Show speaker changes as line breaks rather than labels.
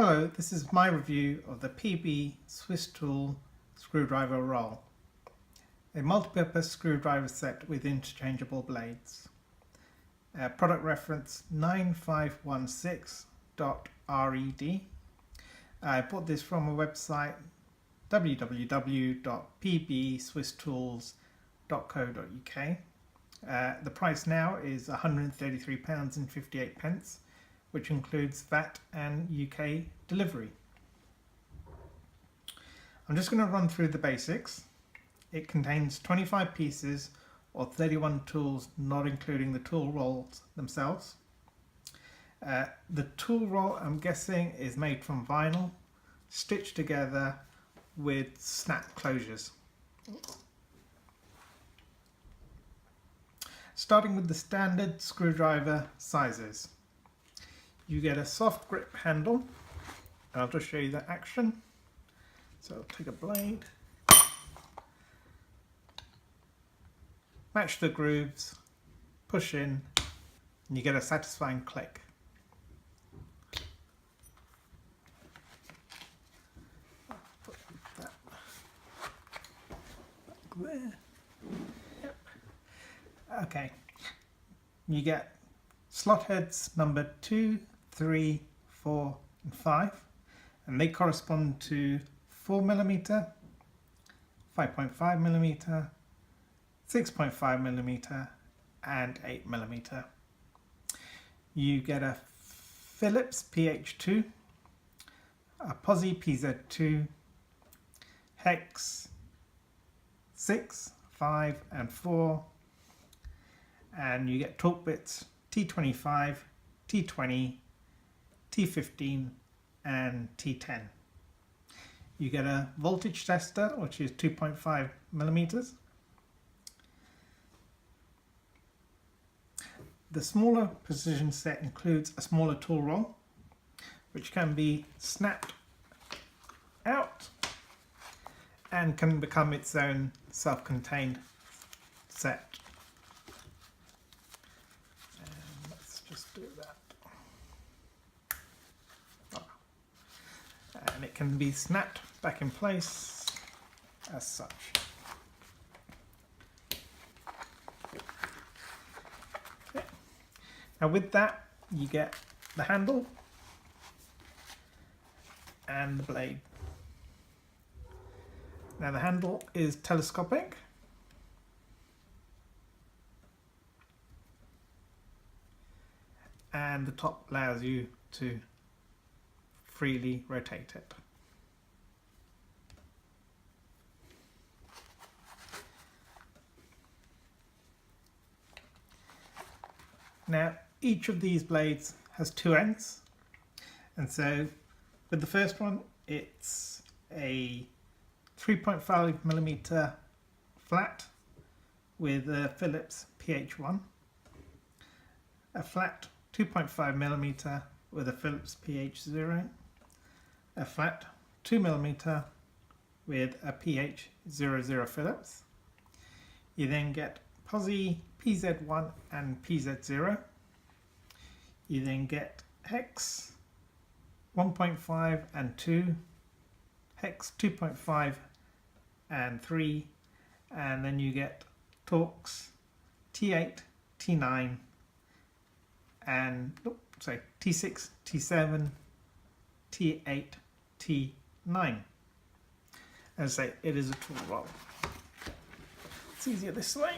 Hello, this is my review of the PB Swiss Tool screwdriver roll, a multi-purpose screwdriver set with interchangeable blades. Product reference 9516.red. I bought this from a website www.pbswisstools.co.uk. The price now is £133.58, which includes VAT and UK delivery. I'm just going to run through the basics. It contains 25 pieces or 31 tools, not including the tool rolls themselves. The tool roll, I'm guessing, is made from vinyl, stitched together with snap closures. Starting with the standard screwdriver sizes. You get a soft grip handle, and I'll just show you the action. So I'll take a blade, match the grooves, push in, and you get a satisfying click. Put that back there. Yep. Okay, you get slot heads number 2, 3, 4 and 5, and they correspond to 4mm, 5.5mm, 6.5mm and 8mm. You get a Phillips PH2, a Posi PZ2, hex 6, 5 and 4, and you get torque bits T25, T20, T15 and T10. You get a voltage tester, which is 2.5mm. The smaller precision set includes a smaller tool roll, which can be snapped out and can become its own self-contained set. Just do that. And it can be snapped back in place as such. Okay. Now with that you get the handle and the blade. Now the handle is telescopic. And the top allows you to freely rotate it. Now each of these blades has two ends, and so with the first one it's a 3.5mm flat with a Phillips PH1, a flat 2.5mm with a Phillips PH0, a flat 2mm with a PH00 Phillips. You then get Posi PZ1 and PZ0. You then get hex 1.5 and 2, hex 2.5 and 3, and then you get torques T8, T9 and T6, T7, T8, T9. As I say, it is a tool roll. It's easier this way.